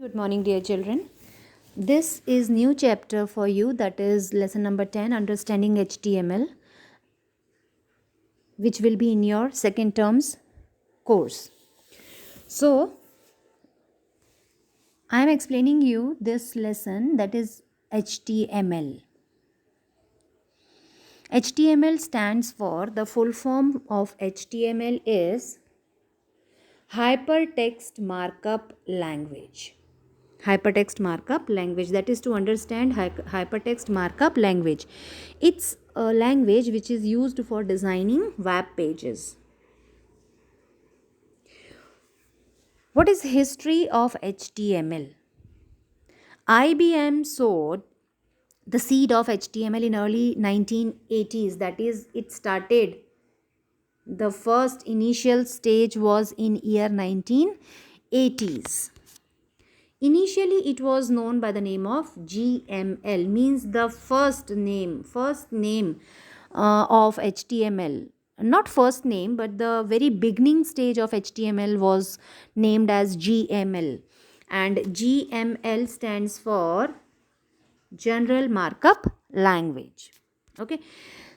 Good morning, dear children. This is new chapter for you, that is lesson number 10, Understanding HTML, which will be in your second term's course. So, I am explaining you this lesson, that is HTML. HTML stands for, the full form of HTML is Hypertext Markup Language. Hypertext markup language, that is to understand hypertext markup language. It's a language which is used for designing web pages. What is history of HTML? IBM sowed the seed of HTML in early 1980s, that is it started, the first initial stage was in year 1980s. Initially, it was known by the name of GML, means the first name of HTML. Not first name, but the very beginning stage of HTML was named as GML. And GML stands for General Markup Language. Okay.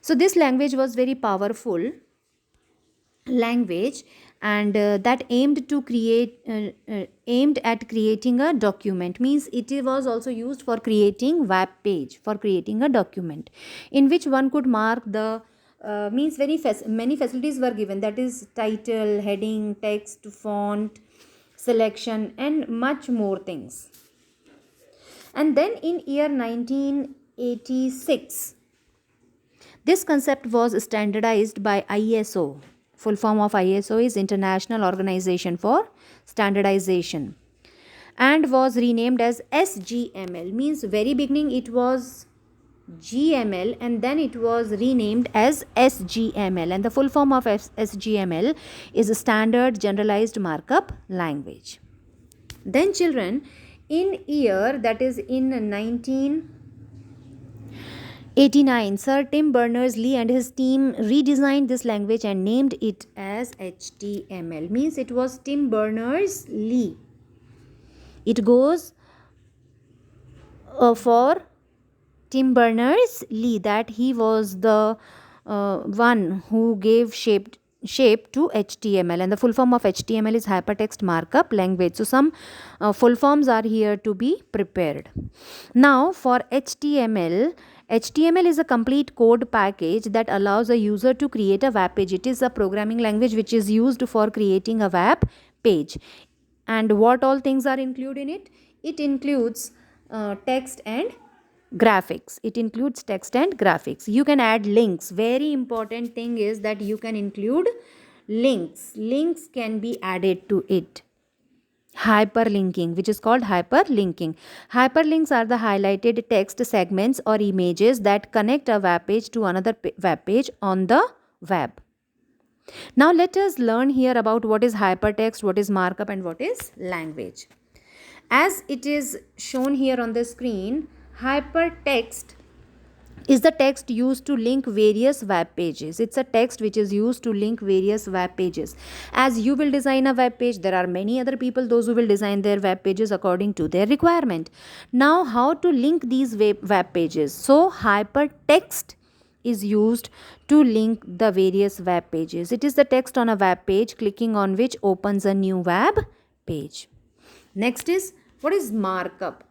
So, this language was very powerful language, and that aimed at creating a document, means it was also used for creating web page, for creating a document in which one could mark the means many facilities were given, that is title, heading, text, font, selection, and much more things. And then in year 1986, this concept was standardized by ISO. Full form of ISO is International Organization for Standardization, and was renamed as SGML. Means very beginning it was GML and then it was renamed as SGML, and the full form of SGML is a Standard Generalized Markup Language. Then children, in year, that is in 1989, Sir Tim Berners-Lee and his team redesigned this language and named it as HTML. Means it was Tim Berners-Lee. It goes for Tim Berners-Lee, that he was the one who gave shape to HTML, and the full form of HTML is Hypertext Markup Language. So some full forms are here to be prepared. Now for HTML is a complete code package that allows a user to create a web page. It is a programming language which is used for creating a web page. And what all things are included in it? It includes text and graphics. You can add links. Very important thing is that you can include links can be added to it. Hyperlinking, which is called hyperlinking. Hyperlinks are the highlighted text segments or images that connect a web page to another web page on the web. Now let us learn here about what is hypertext, what is markup, and what is language. As it is shown here on the screen, hypertext is the text used to link various web pages. It's a text which is used to link various web pages. As you will design a web page, there are many other people, those who will design their web pages according to their requirement. Now, how to link these web pages? So, hypertext is used to link the various web pages. It is the text on a web page, clicking on which opens a new web page. Next is, what is markup?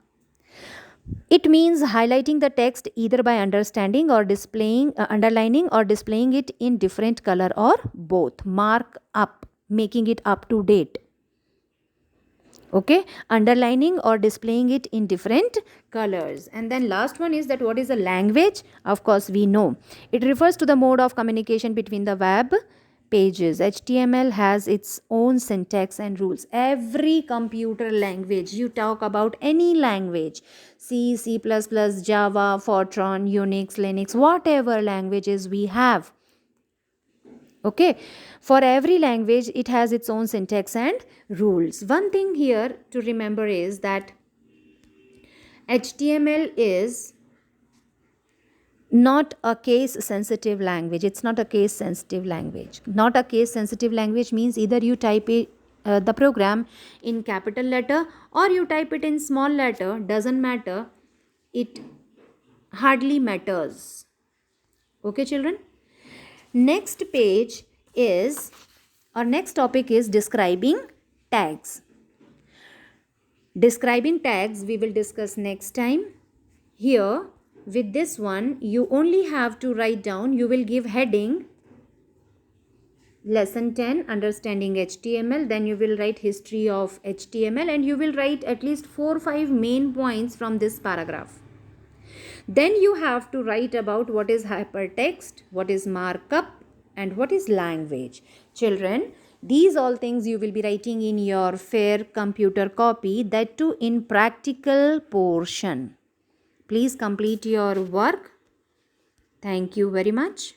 It means highlighting the text either by underlining or displaying it in different color, or both. Mark up, making it up to date. Okay, underlining or displaying it in different colors. And then last one is that what is a language? Of course, we know it refers to the mode of communication between the web pages. HTML has its own syntax and rules. Every computer language, you talk about any language, C, C++, Java, Fortran, Unix, Linux, whatever languages we have. Okay, for every language it has its own syntax and rules. One thing here to remember is that HTML is not a case sensitive language. It's not a case sensitive language. Not a case sensitive language means either you type it the program in capital letter or you type it in small letter, doesn't matter. It hardly matters. Okay, children? Next page is, or next topic is describing tags. Describing tags we will discuss next time. Here, with this one, you only have to write down, you will give heading lesson 10 understanding HTML, then you will write history of HTML, and you will write at least 4 or 5 main points from this paragraph. Then you have to write about what is hypertext, what is markup, and what is language. Children, these all things you will be writing in your fair computer copy, that too in practical portion. Please complete your work. Thank you very much.